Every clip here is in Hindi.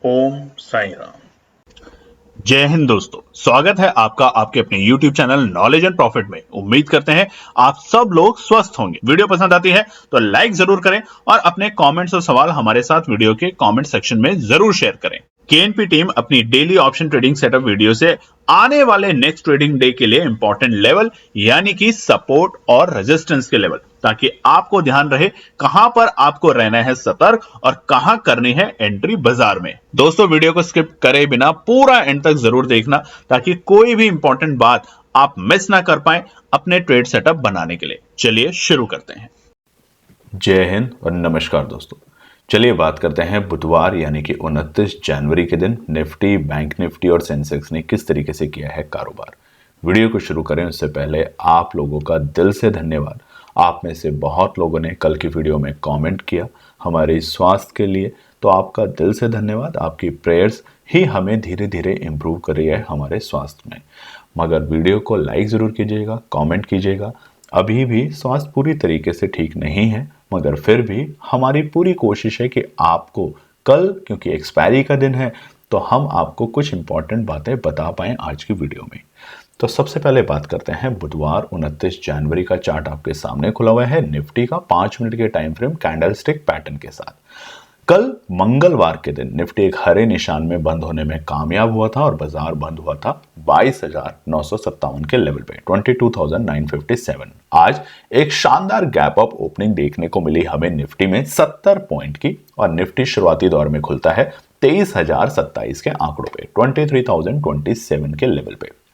ओम साईं राम। जय हिंद दोस्तों, स्वागत है आपका आपके अपने YouTube channel knowledge and profit में। उम्मीद करते हैं आप सब लोग स्वस्थ होंगे। वीडियो पसंद आती है तो लाइक जरूर करें और अपने कमेंट्स और सवाल हमारे साथ वीडियो के कमेंट सेक्शन में जरूर शेयर करें। केएनपी टीम अपनी daily option trading setup video से आने वाले नेक्स्ट ट्रेडिंग डे के लिए इंपॉर्टेंट लेवल यानी कि सपोर्ट और रेजिस्टेंस के लेवल, ताकि आपको ध्यान रहे कहां पर आपको रहना है सतर्क और कहां करनी है एंट्री बाजार में। दोस्तों, वीडियो को स्किप करे बिना पूरा एंड तक जरूर देखना, ताकि कोई भी इंपॉर्टेंट बात आप मिस ना कर पाए अपने ट्रेड सेटअप बनाने के लिए। चलिए शुरू करते हैं। जय हिंद और नमस्कार दोस्तों। चलिए बात करते हैं बुधवार यानी कि 29 जनवरी के दिन निफ्टी, बैंक निफ्टी और सेंसेक्स ने किस तरीके से किया है कारोबार। वीडियो को शुरू करें उससे पहले आप लोगों का दिल से धन्यवाद। आप में से बहुत लोगों ने कल की वीडियो में कमेंट किया हमारे स्वास्थ्य के लिए, तो आपका दिल से धन्यवाद। आपकी प्रेयर्स ही हमें धीरे धीरे इम्प्रूव कर रही है हमारे स्वास्थ्य में। मगर वीडियो को लाइक ज़रूर कीजिएगा, कमेंट कीजिएगा। अभी भी स्वास्थ्य पूरी तरीके से ठीक नहीं है, मगर फिर भी हमारी पूरी कोशिश है कि आपको कल, क्योंकि एक्सपायरी का दिन है, तो हम आपको कुछ इंपॉर्टेंट बातें बता पाएँ आज की वीडियो में। तो सबसे पहले बात करते हैं बुधवार 29 जनवरी का चार्ट आपके सामने खुला हुआ है निफ्टी का 5 मिनट के टाइम फ्रेम कैंडलस्टिक पैटर्न के साथ। कल मंगलवार के दिन निफ्टी एक हरे निशान में बंद होने में कामयाब हुआ था और बाजार बंद हुआ था 22,957 के लेवल पे, 22,957। आज एक शानदार गैप अप ओपनिंग देखने को मिली हमें निफ्टी में 70 पॉइंट की, और निफ्टी शुरुआती दौर में खुलता है 23,027 के आंकड़ों पे, 23,027 के लेवल पे।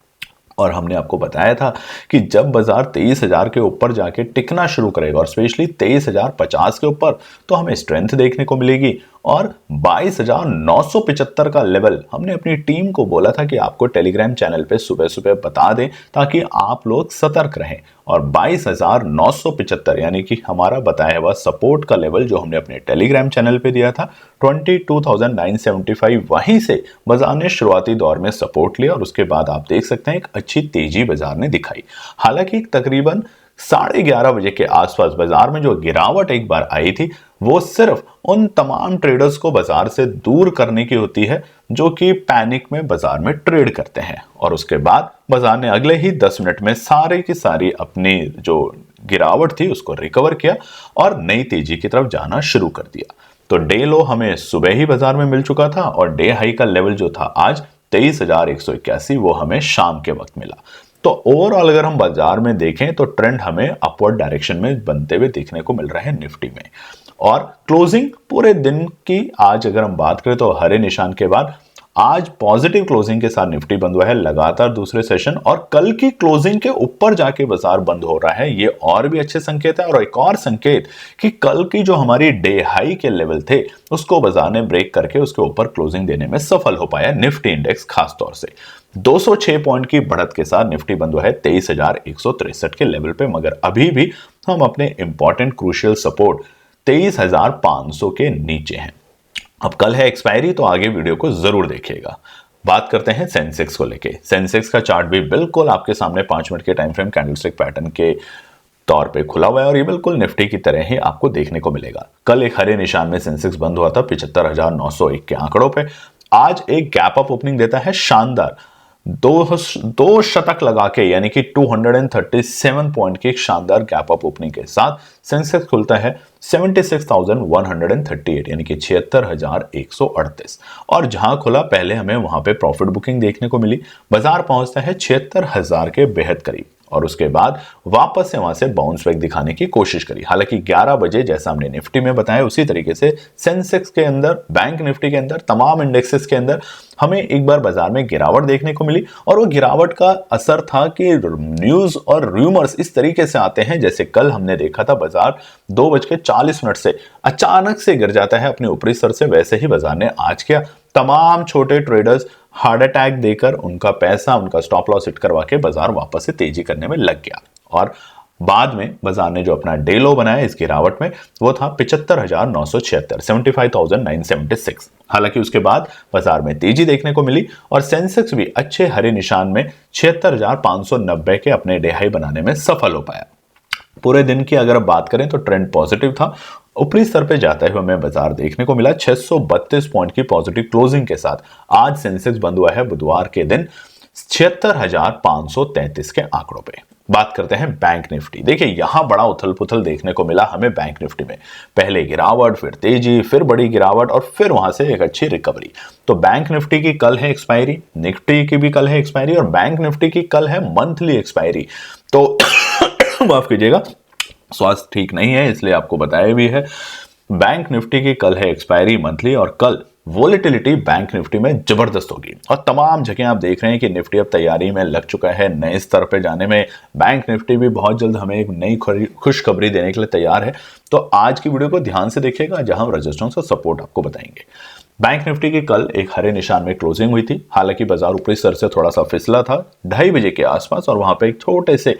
और हमने आपको बताया था कि जब बाजार 23,000 के ऊपर जाके टिकना शुरू करेगा और स्पेशली 23,050 के ऊपर, तो हमें स्ट्रेंथ देखने को मिलेगी। और 22,975 का लेवल हमने अपनी टीम को बोला था कि आपको टेलीग्राम चैनल पे सुबह सुबह बता दें, ताकि आप लोग सतर्क रहें। और 22,975 यानी कि हमारा बताया हुआ सपोर्ट का लेवल जो हमने अपने टेलीग्राम चैनल पे दिया था 22,975, वहीं से बाजार ने शुरुआती दौर में सपोर्ट लिया और उसके बाद आप देख सकते हैं एक अच्छी तेजी बाजार ने दिखाई। हालांकि तकरीबन 11:30 बजे के आसपास बाजार में जो गिरावट एक बार आई थी, वो सिर्फ उन तमाम ट्रेडर्स को बाजार से दूर करने की होती है जो कि पैनिक में बाजार में ट्रेड करते हैं। और उसके बाद बाजार ने अगले ही 10 मिनट में सारी की सारी अपनी जो गिरावट थी उसको रिकवर किया और नई तेजी की तरफ जाना शुरू कर दिया। तो डे लो हमें सुबह ही बाजार में मिल चुका था और डे हाई का लेवल जो था आज 23,181, वो हमें शाम के वक्त मिला। तो ओवरऑल अगर हम बाजार में देखें तो ट्रेंड हमें अपवर्ड डायरेक्शन में बनते हुए देखने को मिल रहा है निफ्टी में। और क्लोजिंग पूरे दिन की आज अगर हम बात करें तो हरे निशान के बाद आज पॉजिटिव क्लोजिंग के साथ निफ्टी बंद हुआ है लगातार दूसरे सेशन, और कल की क्लोजिंग के ऊपर जाके बाजार बंद हो रहा है, ये और भी अच्छे संकेत है। और एक और संकेत कि कल की जो हमारी डे हाई के लेवल थे उसको बाजार ने ब्रेक करके उसके ऊपर क्लोजिंग देने में सफल हो पाया निफ्टी इंडेक्स खास तौर से। 206 पॉइंट की बढ़त के साथ निफ्टी बंद हुआ है 23,163 के लेवल पे, मगर अभी भी हम अपने इंपॉर्टेंट क्रूशियल सपोर्ट 23,500 के नीचे हैं। अब कल है एक्सपायरी, तो आगे वीडियो को जरूर देखिएगा। बात करते हैं सेंसेक्स को लेके। सेंसेक्स का चार्ट भी बिल्कुल आपके सामने 5 मिनट के टाइम फ्रेम कैंडलस्टिक पैटर्न के तौर पे खुला हुआ है और ये बिल्कुल निफ्टी की तरह ही आपको देखने को मिलेगा। कल एक हरे निशान में सेंसेक्स बंद हुआ था 75,901 के आंकड़ों पे। आज एक गैप अप ओपनिंग देता है शानदार, दो शतक लगा के, यानी कि 237 पॉइंट की एक शानदार गैप अप ओपनिंग के साथ सेंसेक्स खुलता है 76,138 यानी कि 76,138। और जहां खुला पहले हमें वहां पे प्रॉफिट बुकिंग देखने को मिली। बाजार पहुंचता है 76,000 के बेहद करीब और उसके बाद वापस से वहां से बाउंस बैक दिखाने की कोशिश करी। हालांकि 11 बजे जैसा हमने निफ्टी में बताया उसी तरीके से सेंसेक्स के अंदर, बैंक निफ्टी के अंदर, तमाम इंडेक्सेस के अंदर हमें एक बार बाजार में गिरावट देखने को मिली। और वो गिरावट का असर था कि न्यूज और रूमर्स इस तरीके से आते हैं, जैसे कल हमने देखा था बाजार 2:40 से अचानक से गिर जाता है अपने ऊपरी स्तर से, वैसे ही बाजार ने आज किया। तमाम छोटे ट्रेडर्स हार्ट अटैक देकर उनका पैसा, उनका स्टॉप लॉस हिट करवा के बाजार वापस से तेजी करने में लग गया। और बाद में बाजार ने जो अपना डे लो बनाया इस गिरावट में, वो था 75,976, 75,976। हालांकि उसके बाद बाजार में तेजी देखने को मिली और सेंसेक्स भी अच्छे हरे निशान में 76,590 के अपने डे हाई बनाने में सफल हो पाया। पूरे दिन की अगर बात करें तो ट्रेंड पॉजिटिव था। ऊपरी स्तर पे जाते हुए हमें बाजार देखने को मिला 632 पॉइंट की पॉजिटिव क्लोजिंग के साथ। आज सेंसेक्स बंद हुआ है बुधवार के दिन 76,533 के आंकड़ों पे। बात करते हैं बैंक निफ्टी। देखिए यहां बड़ा उथल पुथल देखने को मिला हमें बैंक निफ्टी में। पहले गिरावट, फिर तेजी, फिर बड़ी गिरावट और फिर वहां से एक अच्छी रिकवरी। तो बैंक निफ्टी की कल है एक्सपायरी, निफ्टी की भी कल है एक्सपायरी और बैंक निफ्टी की कल है मंथली एक्सपायरी। तो माफ कीजिएगा, स्वास्थ्य ठीक नहीं है इसलिए आपको बताया भी है। बैंक निफ्टी की कल है एक्सपायरी मंथली और कल वोलेटिलिटी बैंक निफ्टी में जबरदस्त होगी और तमाम जगह आप देख रहे हैं कि निफ्टी अब तैयारी में लग चुका है नए स्तर पे जाने में। बैंक निफ्टी भी बहुत जल्द हमें एक नई खुशखबरी देने के लिए तैयार है। तो आज की वीडियो को ध्यान से देखिएगा जहां हम रेजिस्टेंस और सपोर्ट आपको बताएंगे। बैंक निफ्टी की कल एक हरे निशान में क्लोजिंग हुई थी। हालांकि बाजार ऊपरी स्तर से थोड़ा सा फिसला था 2:30 बजे के आसपास और वहां पे एक छोटे से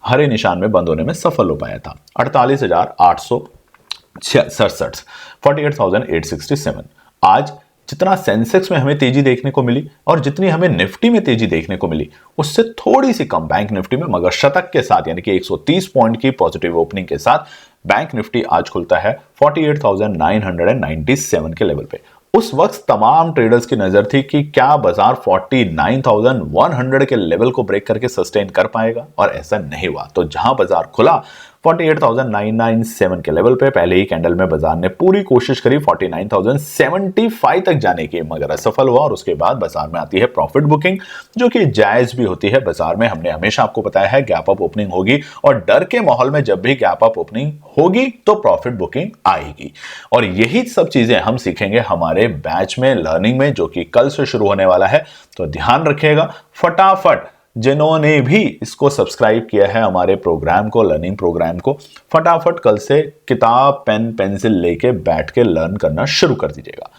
हरे निशान में बंद होने में सफल हो पाया था। 48,867 48,867। आज जितना सेंसेक्स में हमें तेजी देखने को मिली और जितनी हमें निफ्टी में तेजी देखने को मिली उससे थोड़ी सी कम बैंक निफ्टी में, मगर शतक के साथ यानी कि 130 पॉइंट की पॉजिटिव ओपनिंग के साथ बैंक निफ्टी आज खुलता है 48,997 के लेवल पे। उस वक्त तमाम ट्रेडर्स की नजर थी कि क्या बाजार 49,100 के लेवल को ब्रेक करके सस्टेन कर पाएगा और ऐसा नहीं हुआ। तो जहां बाजार खुला 48,997 के लेवल पे, पहले ही कैंडल में बाजार ने पूरी कोशिश करी 49,075 तक जाने की, मगर असफल हुआ और उसके बाद बाजार में आती है प्रॉफिट बुकिंग जो कि जायज भी होती है। बाजार में हमने हमेशा आपको बताया है गैप अप ओपनिंग होगी और डर के माहौल में जब भी गैप अप ओपनिंग होगी तो प्रॉफिट बुकिंग आएगी। और यही सब चीजें हम सीखेंगे हमारे बैच में, लर्निंग में, जो कि कल से शुरू होने वाला है। तो ध्यान रखिएगा, फटाफट जिन्होंने भी इसको सब्सक्राइब किया है हमारे प्रोग्राम को, लर्निंग प्रोग्राम को, फटाफट कल से किताब पेन पेंसिल लेके बैठ के लर्न करना शुरू कर दीजिएगा।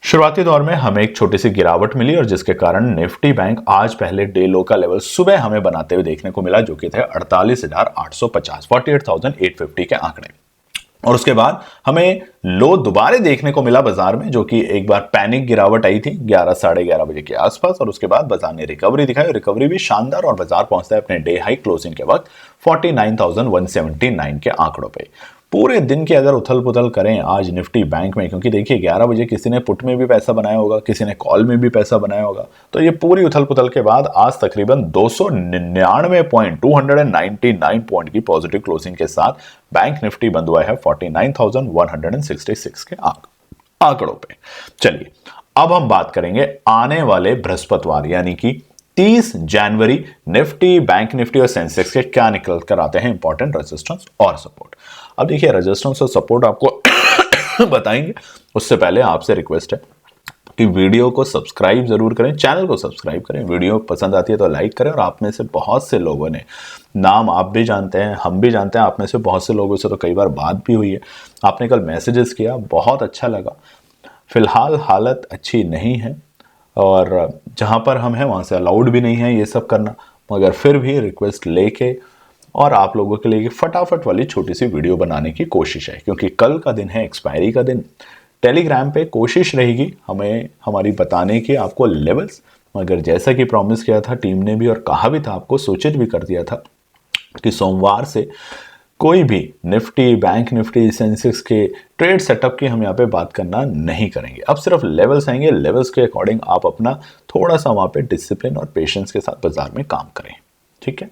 शुरुआती दौर में हमें एक छोटी सी गिरावट मिली और जिसके कारण निफ्टी बैंक आज पहले डे लो का लेवल सुबह हमें बनाते हुए देखने को मिला जो कि थे 48,850 48,850 के आंकड़े। और उसके बाद हमें लो दोबारा देखने को मिला बाजार में, जो कि एक बार पैनिक गिरावट आई थी 11 साढ़े 11 बजे के आसपास और उसके बाद बाजार ने रिकवरी दिखाई। रिकवरी भी शानदार और बाजार पहुंचता है अपने डे हाई क्लोजिंग के वक्त 49,179 के आंकड़ों पे। पूरे दिन की अगर उथल पुथल करें आज निफ्टी बैंक में, क्योंकि देखिए 11 बजे किसी ने पुट में भी पैसा बनाया होगा, किसी ने कॉल में भी पैसा बनाया होगा, तो ये पूरी उथल पुथल के बाद आज तकरीबन 299 पॉइंट की पॉजिटिव क्लोजिंग के साथ बैंक निफ्टी बंद हुआ है 49,166 के आंकड़ों पे। चलिए अब हम बात करेंगे आने वाले बृहस्पतिवार यानी कि 30 जनवरी निफ्टी, बैंक निफ्टी और सेंसेक्स के क्या निकल कर आते हैं इंपॉर्टेंट रेजिस्टेंस और सपोर्ट। अब देखिए रेजिस्टेंस और सपोर्ट आपको बताएंगे, उससे पहले आपसे रिक्वेस्ट है कि वीडियो को सब्सक्राइब जरूर करें, चैनल को सब्सक्राइब करें, वीडियो पसंद आती है तो लाइक करें। और आप में से बहुत से लोगों ने, नाम आप भी जानते हैं, हम भी जानते हैं, आप में से बहुत से लोगों से तो कई बार बात भी हुई है, आपने कल मैसेजेस किया, बहुत अच्छा लगा। फिलहाल हालत अच्छी नहीं है और जहां पर हम हैं वहां से अलाउड भी नहीं है ये सब करना, मगर फिर भी रिक्वेस्ट लेके और आप लोगों के लिए फटाफट वाली छोटी सी वीडियो बनाने की कोशिश है, क्योंकि कल का दिन है एक्सपायरी का दिन। टेलीग्राम पे कोशिश रहेगी हमें हमारी बताने की आपको लेवल्स, मगर जैसा कि प्रॉमिस किया था टीम ने भी और कहा भी था, आपको सूचित भी कर दिया था कि सोमवार से कोई भी निफ्टी, बैंक निफ्टी, सेंसेक्स के ट्रेड सेटअप की हम यहाँ पे बात करना नहीं करेंगे। अब सिर्फ लेवल्स आएंगे, लेवल्स के अकॉर्डिंग आप अपना थोड़ा सा वहाँ पे डिसिप्लिन और पेशेंस के साथ बाजार में काम करें, ठीक है।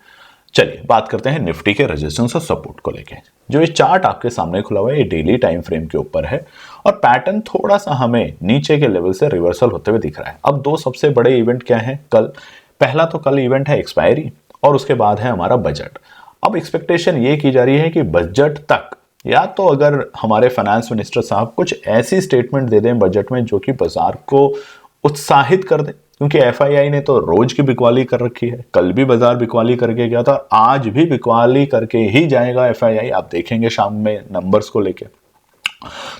चलिए बात करते हैं निफ्टी के रेजिस्टेंस और सपोर्ट को लेके। जो ये चार्ट आपके सामने खुला हुआ है ये डेली टाइम फ्रेम के ऊपर है और पैटर्न थोड़ा सा हमें नीचे के लेवल से रिवर्सल होते हुए दिख रहा है। अब दो सबसे बड़े इवेंट क्या है कल, पहला तो कल इवेंट है एक्सपायरी और उसके बाद है हमारा बजट। अब एक्सपेक्टेशन ये की जा रही है कि बजट तक या तो अगर हमारे फाइनेंस मिनिस्टर साहब कुछ ऐसी स्टेटमेंट दे दें बजट में जो कि बाजार को उत्साहित कर दे, क्योंकि एफआईआई ने तो रोज की बिकवाली कर रखी है। कल भी बाजार बिकवाली करके गया था, आज भी बिकवाली करके ही जाएगा एफआईआई, आप देखेंगे शाम में नंबर्स को लेके।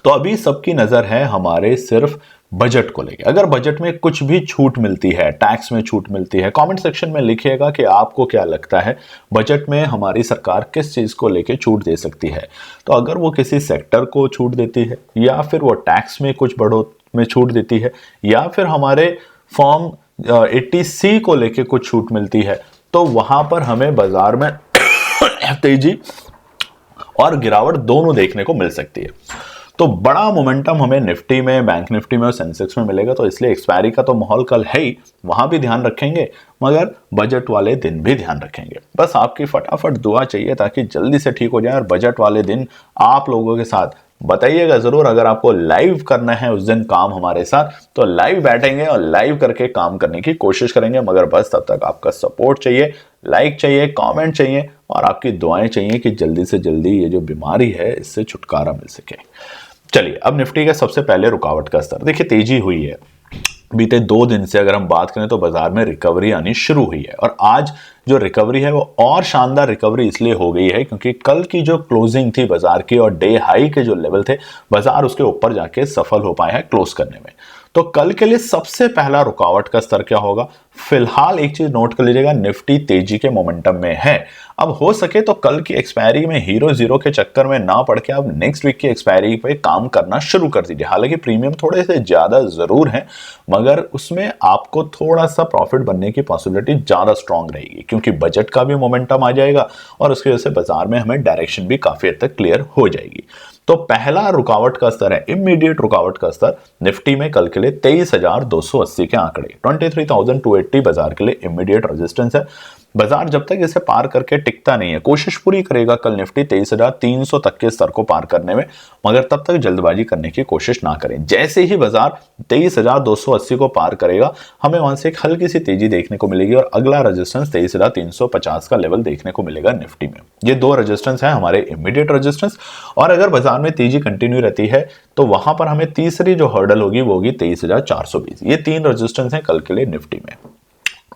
तो अभी सबकी नजर है हमारे सिर्फ बजट को लेके। अगर बजट में कुछ भी छूट मिलती है, टैक्स में छूट मिलती है, कमेंट सेक्शन में लिखिएगा कि आपको क्या लगता है बजट में हमारी सरकार किस चीज को लेके छूट दे सकती है। तो अगर वो किसी सेक्टर को छूट देती है या फिर वो टैक्स में कुछ बढ़ोतरी में छूट देती है या फिर हमारे फॉर्म 80C को लेके कुछ छूट मिलती है, तो वहां पर हमें बाजार में तेजी और गिरावट दोनों देखने को मिल सकती है। तो बड़ा मोमेंटम हमें निफ्टी में, बैंक निफ्टी में और सेंसेक्स में मिलेगा। तो इसलिए एक्सपायरी का तो माहौल कल है ही, वहां भी ध्यान रखेंगे, मगर बजट वाले दिन भी ध्यान रखेंगे। बस आपकी फटाफट दुआ चाहिए ताकि जल्दी से ठीक हो जाए और बजट वाले दिन आप लोगों के साथ बताइएगा जरूर। अगर आपको लाइव करना है उस दिन काम हमारे साथ, तो लाइव बैठेंगे और लाइव करके काम करने की कोशिश करेंगे। मगर बस तब तक आपका सपोर्ट चाहिए, लाइक चाहिए, कमेंट चाहिए और आपकी दुआएं चाहिए कि जल्दी से जल्दी ये जो बीमारी है इससे छुटकारा मिल सके। चलिए, अब निफ्टी का सबसे पहले रुकावट का स्तर देखिए, तेजी हुई है। बीते 2 दिन से अगर हम बात करें तो बाजार में रिकवरी आनी शुरू हुई है और आज जो रिकवरी है वो और शानदार रिकवरी इसलिए हो गई है क्योंकि कल की जो क्लोजिंग थी बाजार की और डे हाई के जो लेवल थे, बाजार उसके ऊपर जाके सफल हो पाया है क्लोज करने में। तो कल के लिए सबसे पहला रुकावट का स्तर क्या होगा? फिलहाल एक चीज नोट कर लीजिएगा, निफ्टी तेजी के मोमेंटम में है। अब हो सके तो कल की एक्सपायरी में हीरो जीरो के चक्कर में ना पड़ के अब नेक्स्ट वीक की एक्सपायरी पे काम करना शुरू कर दीजिए। हालांकि प्रीमियम थोड़े से ज्यादा जरूर है, मगर उसमें आपको थोड़ा सा प्रॉफिट बनने की पॉसिबिलिटी ज्यादा स्ट्रांग रहेगी क्योंकि बजट का भी मोमेंटम आ जाएगा और उसकी वजह से बाजार में हमें डायरेक्शन भी काफी हद तक क्लियर हो जाएगी। तो पहला रुकावट का स्तर है, इमीडिएट रुकावट का स्तर निफ्टी में कल के लिए 23,280 के आंकड़े, 23,280 बाजार के लिए इमीडिएट रेजिस्टेंस है। बाजार जब तक इसे पार करके टिकता नहीं है, कोशिश पूरी करेगा कल निफ्टी 23,300 तक के स्तर को पार करने में, मगर तब तक जल्दबाजी करने की कोशिश ना करें। जैसे ही बाजार 23,280 को पार करेगा, हमें वहां से एक हल्की सी तेजी देखने को मिलेगी और अगला रेजिस्टेंस 23,350 का लेवल देखने को मिलेगा निफ्टी में। ये 2 रेजिस्टेंस है हमारे इमीडिएट रेजिस्टेंस। और अगर बाजार में तेजी कंटिन्यू रहती है तो वहां पर हमें तीसरी जो हर्डल होगी वो होगी 23,420। ये 3 रेजिस्टेंस है कल के लिए निफ्टी में।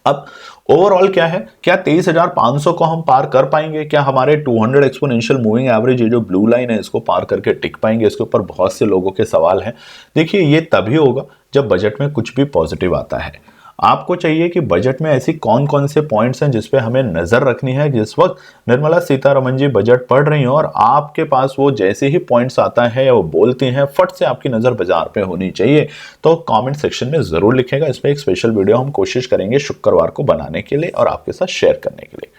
अब ओवरऑल क्या है, क्या 23,500 को हम पार कर पाएंगे? क्या हमारे 200 एक्सपोनेंशियल मूविंग एवरेज, ये जो ब्लू लाइन है, इसको पार करके टिक पाएंगे? इसके ऊपर बहुत से लोगों के सवाल हैं। देखिए, ये तभी होगा जब बजट में कुछ भी पॉजिटिव आता है। आपको चाहिए कि बजट में ऐसी कौन कौन से पॉइंट्स हैं जिस पे हमें नजर रखनी है। जिस वक्त निर्मला सीतारमण जी बजट पढ़ रही हो और आपके पास वो जैसे ही पॉइंट्स आता है या वो बोलती हैं, फट से आपकी नजर बाजार पे होनी चाहिए। तो कमेंट सेक्शन में जरूर लिखेगा। इस पे एक स्पेशल वीडियो हम कोशिश करेंगे शुक्रवार को बनाने के लिए और आपके साथ शेयर करने के लिए।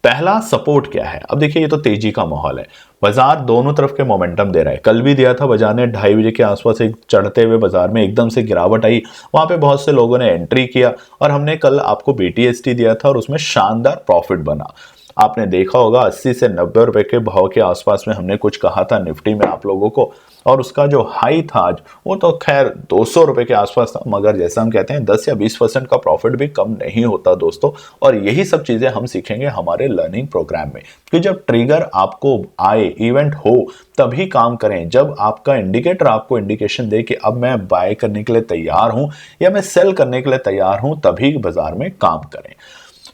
पहला सपोर्ट क्या है? अब देखिए, ये तो तेजी का माहौल है, बाजार दोनों तरफ के मोमेंटम दे रहा है। कल भी दिया था बाजार ने, 2:30 बजे के आसपास एक चढ़ते हुए बाजार में एकदम से गिरावट आई, वहां पे बहुत से लोगों ने एंट्री किया और हमने कल आपको BTST दिया था और उसमें शानदार प्रॉफिट बना। आपने देखा होगा 80 से 90 रुपए के भाव के आसपास में हमने कुछ कहा था निफ्टी में आप लोगों को, और उसका जो हाई था आज वो तो खैर 200 रुपए के आसपास था। मगर जैसा हम कहते हैं 10 या 20% का प्रॉफिट भी कम नहीं होता दोस्तों। और यही सब चीजें हम सीखेंगे हमारे लर्निंग प्रोग्राम में कि जब ट्रिगर आपको आए, इवेंट हो, तभी काम करें। जब आपका इंडिकेटर आपको इंडिकेशन दे कि अब मैं बाय करने के लिए तैयार हूं या मैं सेल करने के लिए तैयार हूं, तभी बाजार में काम करें।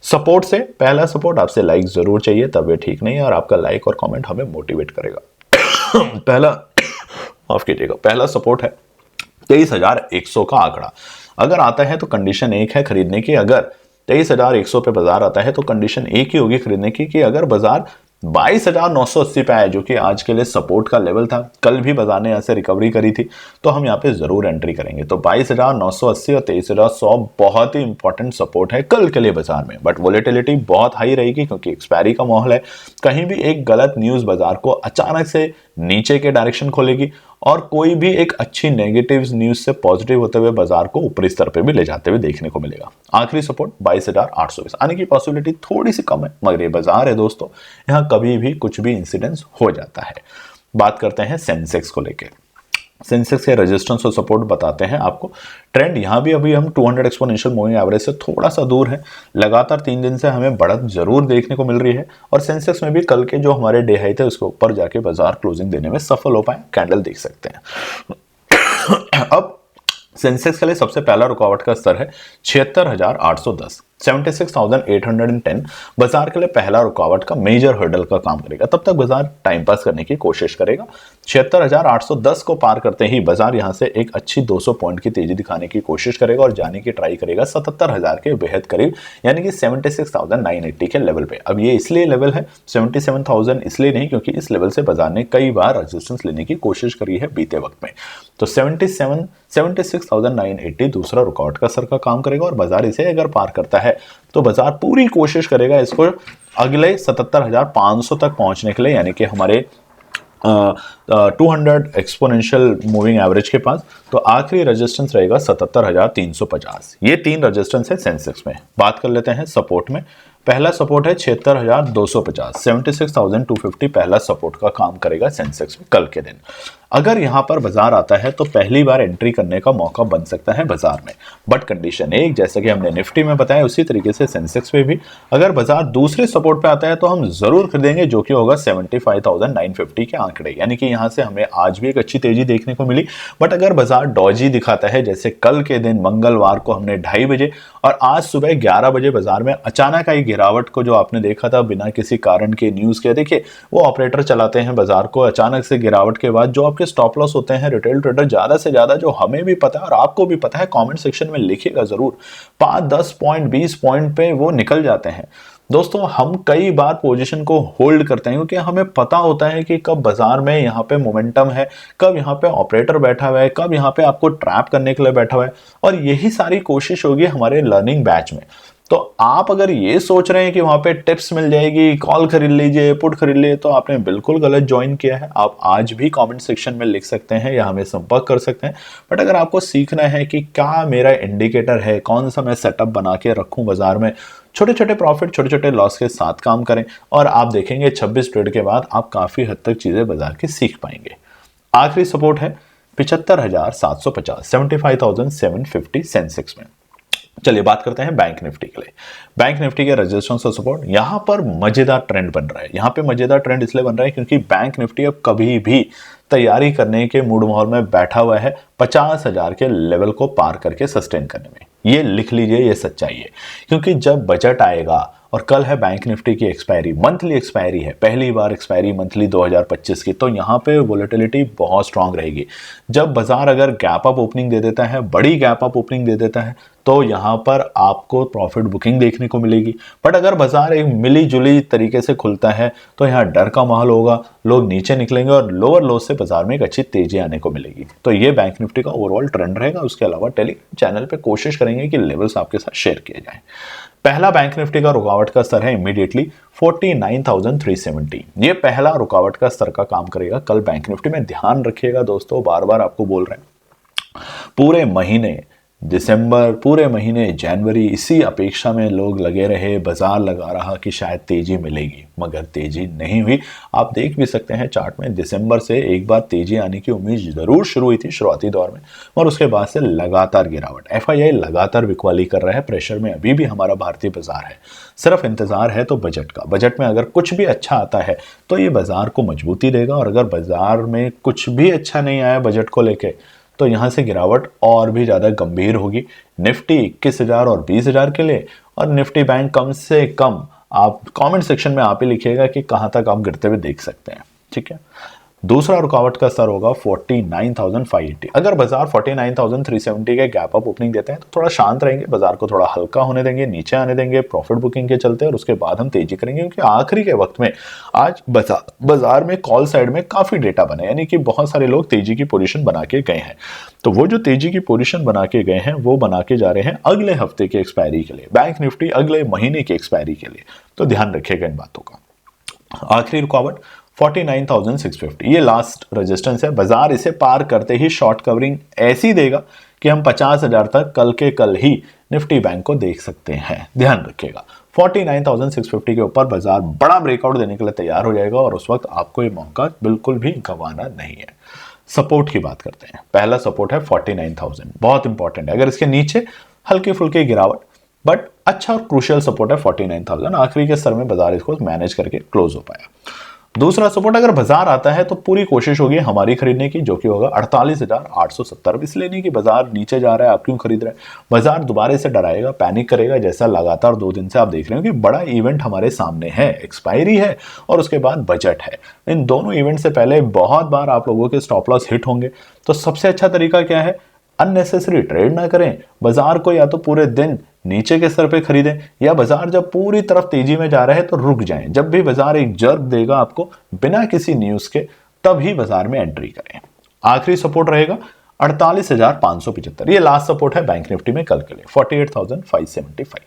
सपोर्ट से पहला सपोर्ट आपसे लाइक जरूर चाहिए, तब ये ठीक नहीं है और आपका लाइक और कमेंट हमें मोटिवेट करेगा। पहला माफ कीजिएगा, पहला सपोर्ट है 23,100 का आंकड़ा। अगर आता है तो कंडीशन एक है खरीदने की। अगर 23,100 पे बाजार आता है तो कंडीशन एक ही होगी खरीदने की कि अगर बाजार 22,980 पे आया, जो कि आज के लिए सपोर्ट का लेवल था। कल भी बाजार ने यहां से रिकवरी करी थी, तो हम यहाँ पे जरूर एंट्री करेंगे। तो 22,980 और 23,100 बहुत ही इंपॉर्टेंट सपोर्ट है कल के लिए बाजार में। बट वोलेटिलिटी बहुत हाई रहेगी क्योंकि एक्सपायरी का माहौल है। कहीं भी एक गलत न्यूज बाजार को अचानक से नीचे के डायरेक्शन खोलेगी और कोई भी एक अच्छी नेगेटिव न्यूज से पॉजिटिव होते हुए बाजार को ऊपरी स्तर पे भी ले जाते हुए देखने को मिलेगा। आखिरी सपोर्ट 22,820 आने की पॉसिबिलिटी थोड़ी सी कम है, मगर ये बाजार है दोस्तों, यहाँ कभी भी कुछ भी इंसिडेंस हो जाता है। बात करते हैं सेंसेक्स को लेकर। सेंसेक्स के रेजिस्टेंस और सपोर्ट बताते हैं आपको। ट्रेंड यहाँ भी अभी हम 200 एक्सपोनेंशियल मूविंग एवरेज से थोड़ा सा दूर है। लगातार 3 दिन से हमें बढ़त जरूर देखने को मिल रही है और सेंसेक्स में भी कल के जो हमारे डे हाई थे उसके ऊपर जाके बाजार क्लोजिंग देने में सफल हो पाए। कैंडल देख सकते हैं। अब सेंसेक्स के लिए सबसे पहला रुकावट का स्तर है 76,810, 76,810 बाजार के लिए पहला रुकावट का मेजर हर्डल का काम करेगा। तब तक बाजार टाइम पास करने की कोशिश करेगा। 76,810 को पार करते ही बाजार यहां से एक अच्छी 200 पॉइंट की तेजी दिखाने की कोशिश करेगा और जाने की ट्राई करेगा 77,000 के बेहद करीब, यानी कि 76,980 के लेवल पे। अब ये इसलिए लेवल है 77,000 इसलिए नहीं क्योंकि इस लेवल से बाजार ने कई बार रेजिस्टेंस लेने की कोशिश करी है बीते वक्त में। तो 76,980 दूसरा रुकावट का स्तर का काम करेगा और बाजार इसे अगर पार करता है है तो बाजार पूरी कोशिश करेगा इसको अगले 77,500 तक पहुंचने के लिए, यानी कि हमारे 200 एक्सपोनेंशियल मूविंग एवरेज के पास। तो आखिरी रेजिस्टेंस रहेगा 77,350। ये 3 रेजिस्टेंस है सेंसेक्स में। बात कर लेते हैं सपोर्ट में। पहला सपोर्ट है 76,250, 76,250 पहला सपोर्ट का काम करेगा सेंसेक्स में कल के दिन। अगर यहां पर बाजार आता है तो पहली बार एंट्री करने का मौका बन सकता है बाजार में, बट कंडीशन एक, जैसे कि हमने निफ्टी में बताया उसी तरीके से सेंसेक्स में भी, अगर बाजार दूसरे सपोर्ट पे आता है तो हम जरूर खरीदेंगे, जो कि होगा 75,950 के आंकड़े। यानी कि यहां से हमें आज भी एक अच्छी तेजी देखने को मिली, बट अगर बाजार डॉजी दिखाता है, जैसे कल के दिन मंगलवार को हमने 2:30 बजे और आज सुबह 11 बजे बाजार में अचानक आई गिरावट को जो आपने देखा था बिना किसी कारण के न्यूज के, देखिए वो ऑपरेटर चलाते हैं बाजार को, अचानक से गिरावट के बाद जो आपके स्टॉप लॉस होते हैं रिटेल ट्रेडर, ज्यादा से ज्यादा जो हमें भी पता है और आपको भी पता है, कमेंट सेक्शन में लिखिएगा जरूर, 5, 10 पॉइंट 20 पॉइंट पे वो निकल जाते हैं। दोस्तों हम कई बार पोजीशन को होल्ड करते हैं क्योंकि हमें पता होता है कि कब बाजार में यहाँ पे मोमेंटम है, कब यहाँ पे ऑपरेटर बैठा हुआ है, कब यहाँ पे आपको ट्रैप करने के लिए बैठा हुआ है, और यही सारी कोशिश होगी हमारे लर्निंग बैच में। तो आप अगर ये सोच रहे हैं कि वहां पे टिप्स मिल जाएगी, कॉल खरीद लीजिए, पुट खरीद लीजिए, तो आपने बिल्कुल गलत ज्वाइन किया है। आप आज भी कमेंट सेक्शन में लिख सकते हैं या हमें संपर्क कर सकते हैं, बट अगर आपको सीखना है कि क्या मेरा इंडिकेटर है, कौन सा मैं सेटअप बना के रखूं बाजार में, छोटे छोटे प्रॉफिट छोटे छोटे लॉस के साथ काम करें, और आप देखेंगे 26 ट्रेड के बाद आप काफी हद तक चीजें बाजार की सीख पाएंगे। आखिरी सपोर्ट है 75,750, 75,750 सेंसेक्स में। चलिए बात करते हैं बैंक निफ्टी के लिए। बैंक निफ्टी के रेजिस्टेंस और सपोर्ट, यहां पर मजेदार ट्रेंड बन रहा है। यहां पे मजेदार ट्रेंड इसलिए बन रहा है क्योंकि बैंक निफ्टी अब कभी भी तैयारी करने के मूड माहौल में बैठा हुआ है 50,000 के लेवल को पार करके सस्टेन करने में। ये लिख लीजिए, ये सच्चाई है, क्योंकि जब बजट आएगा, और कल है बैंक निफ्टी की एक्सपायरी, मंथली एक्सपायरी है, पहली बार एक्सपायरी मंथली 2025 की, तो यहाँ पे वोलेटिलिटी बहुत स्ट्रांग रहेगी। जब बाजार अगर गैप अप ओपनिंग दे देता है, बड़ी गैप अप ओपनिंग दे देता है, तो यहाँ पर आपको प्रॉफिट बुकिंग देखने को मिलेगी। बट अगर बाजार एक मिली जुली तरीके से खुलता है तो यहाँ डर का माहौल होगा, लोग नीचे निकलेंगे और लोअर लो से बाजार में एक अच्छी तेजी आने को मिलेगी। तो ये बैंक निफ्टी का ओवरऑल ट्रेंड रहेगा। उसके अलावा टेलीग्राम चैनल पे कोशिश करेंगे कि लेवल्स आपके साथ शेयर किए जाएं। पहला बैंक निफ्टी का रुकावट का स्तर है इमीडिएटली 49,370। ये पहला रुकावट का स्तर का काम करेगा कल बैंक निफ्टी में। ध्यान रखिएगा दोस्तों, बार बार आपको बोल रहे हैं, पूरे महीने दिसंबर, पूरे महीने जनवरी इसी अपेक्षा में लोग लगे रहे, बाजार लगा रहा कि शायद तेजी मिलेगी, मगर तेजी नहीं हुई। आप देख भी सकते हैं चार्ट में, दिसंबर से एक बार तेजी आने की उम्मीद जरूर शुरू हुई थी शुरुआती दौर में, और उसके बाद से लगातार गिरावट। एफआईआई लगातार बिकवाली कर रहा है, प्रेशर में अभी भी हमारा भारतीय बाजार है। सिर्फ इंतजार है तो बजट का, बजट में अगर कुछ भी अच्छा आता है तो ये बाजार को मजबूती देगा, और अगर बाजार में कुछ भी अच्छा नहीं आया बजट को लेके तो यहां से गिरावट और भी ज्यादा गंभीर होगी। निफ्टी 21,000 और 20,000 के लिए, और निफ्टी बैंक कम से कम आप कमेंट सेक्शन में आप ही लिखिएगा कि कहां तक आप गिरते हुए देख सकते हैं। ठीक है, दूसरा रुकावट का स्तर होगा 49,580। अगर बाजार 49,370 के गैप अप ओपनिंग देते हैं तो थोड़ा शांत रहेंगे, बाजार को थोड़ा हल्का होने देंगे, नीचे आने देंगे प्रॉफिट बुकिंग के चलते, और उसके बाद हम तेजी करेंगे, क्योंकि आखिरी के वक्त में आज बाजार में कॉल साइड में काफी डेटा बने, यानी कि बहुत सारे लोग तेजी की पोजीशन बना के गए हैं। तो वो जो तेजी की पोजीशन बना के गए हैं वो बना के जा रहे हैं अगले हफ्ते की एक्सपायरी के लिए, बैंक निफ्टी अगले महीने की एक्सपायरी के लिए। तो ध्यान रखिएगा इन बातों का। आखिरी रुकावट 49,650, ये लास्ट रेजिस्टेंस है। बाजार इसे पार करते ही शॉर्ट कवरिंग ऐसी देगा कि हम 50,000 तक कल के कल ही निफ्टी बैंक को देख सकते हैं। ध्यान रखिएगा 49,650 के ऊपर बाजार बड़ा ब्रेकआउट देने के लिए तैयार हो जाएगा, और उस वक्त आपको ये मौका बिल्कुल भी गंवाना नहीं है। सपोर्ट की बात करते हैं। पहला सपोर्ट है 49,000, बहुत इंपॉर्टेंट है। अगर इसके नीचे हल्की फुल्की गिरावट, बट अच्छा और क्रूशियल सपोर्ट है 49,000। आखिरी के स्तर में बाजार इसको मैनेज करके क्लोज हो पाया। दूसरा सपोर्ट अगर बाजार आता है तो पूरी कोशिश होगी हमारी खरीदने की, जो कि होगा 48,870। इसलिए नहीं कि बाजार नीचे जा रहा है आप क्यों खरीद रहे हैं, बाजार दोबारा से डराएगा, पैनिक करेगा, जैसा लगातार 2 दिन से आप देख रहे हो कि बड़ा इवेंट हमारे सामने है, एक्सपायरी है और उसके बाद बजट है। इन दोनों इवेंट से पहले बहुत बार आप लोगों के स्टॉप लॉस हिट होंगे। तो सबसे अच्छा तरीका क्या है, अननेसेसरी ट्रेड ना करें, बाजार को या तो पूरे दिन नीचे के स्तर पे खरीदें, या बाजार जब पूरी तरफ तेजी में जा रहा है तो रुक जाएं। जब भी बाजार एक जर्क देगा आपको बिना किसी न्यूज के, तब ही बाजार में एंट्री करें। आखिरी सपोर्ट रहेगा 48,575, ये लास्ट सपोर्ट है बैंक निफ्टी में कल के लिए 48,575।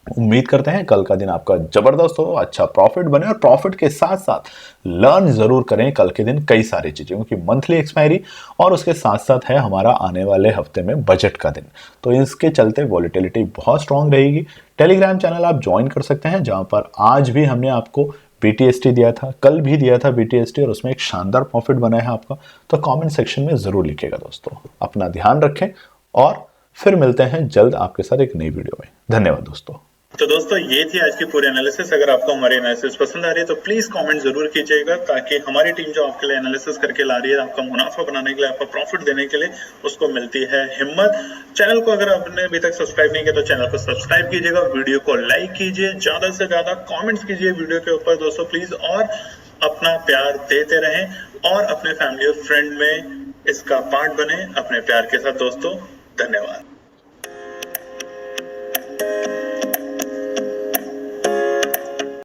उम्मीद करते हैं कल का दिन आपका जबरदस्त हो, अच्छा प्रॉफिट बने और प्रॉफिट के साथ साथ लर्न जरूर करें कल के दिन कई सारी चीजें, क्योंकि मंथली एक्सपायरी और उसके साथ साथ है हमारा आने वाले हफ्ते में बजट का दिन। तो इसके चलते वॉलेटिलिटी बहुत स्ट्रांग रहेगी। टेलीग्राम चैनल आप ज्वाइन कर सकते हैं, जहां पर आज भी हमने आपको BTST दिया था, कल भी दिया था BTST, और उसमें एक शानदार प्रॉफिट बना है आपका। तो कमेंट सेक्शन में जरूर लिखिएगा दोस्तों। अपना ध्यान रखें और फिर मिलते हैं जल्द आपके साथ एक नई वीडियो में। धन्यवाद दोस्तों। तो दोस्तों ये थी आज की पूरी एनालिसिस। अगर आपको हमारी एनालिसिस पसंद आ रही है तो प्लीज कमेंट जरूर कीजिएगा, ताकि हमारी टीम जो आपके लिए एनालिसिस करके ला रही है आपका मुनाफा बनाने के लिए, आपका प्रॉफिट देने के लिए, उसको मिलती है हिम्मत। चैनल को अगर आपने अभी तक सब्सक्राइब नहीं किया तो चैनल को सब्सक्राइब कीजिएगा, वीडियो को लाइक कीजिए, ज्यादा से ज्यादा कॉमेंट्स कीजिए वीडियो के ऊपर दोस्तों प्लीज, और अपना प्यार देते रहें और अपने फैमिली और फ्रेंड में इसका पार्ट बने अपने प्यार के साथ दोस्तों। धन्यवाद।